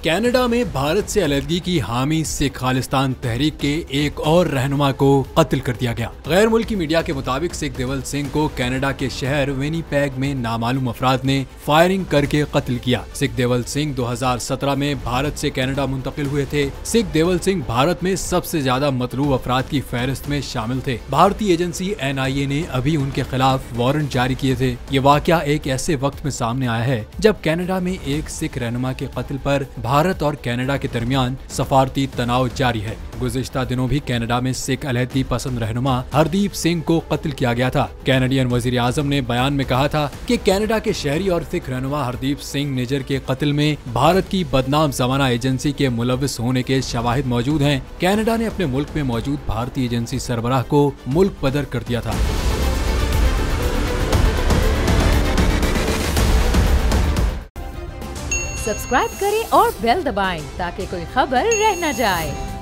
Canada में भारत से अलग की हामी सिख खालिस्तान तहरीक के एक और रहनुमा को कत्ल कर दिया गया। गैर मुल्की मीडिया के मुताबिक सिख देवल सिंह को कनाडा के शहर विनीपेग में नामालूम अफराद ने फायरिंग करके कत्ल किया। सिख देवल सिंह 2017 में भारत से कनाडा मुंतकिल हुए थे। सिख देवल सिंह भारत में सबसे ज्यादा मतलूब अफराद की फहरिस्त में शामिल थे। भारतीय एजेंसी NIA ने अभी उनके खिलाफ वारंट जारी किए थे। ये वाकया एक ऐसे वक्त में सामने आया है जब कनाडा में एक सिख रहनुमा के कत्ल पर भारत और कनाडा के दरमियान सफारती तनाव जारी है। गुज़िश्ता दिनों भी कनाडा में सिख अलहदगी पसंद रहनुमा हरदीप सिंह को कत्ल किया गया था। कैनेडियन वजीर आजम ने बयान में कहा था कि कनाडा के शहरी और सिख रहनुमा हरदीप सिंह निजर के कत्ल में भारत की बदनाम ज़माना एजेंसी के मुलविस होने के शवाहिद मौजूद हैं। कनाडा ने अपने मुल्क में मौजूद भारतीय एजेंसी सरबराह को मुल्क बदर कर दिया था। सब्सक्राइब करें और बेल दबाएं ताकि कोई खबर रह न जाए।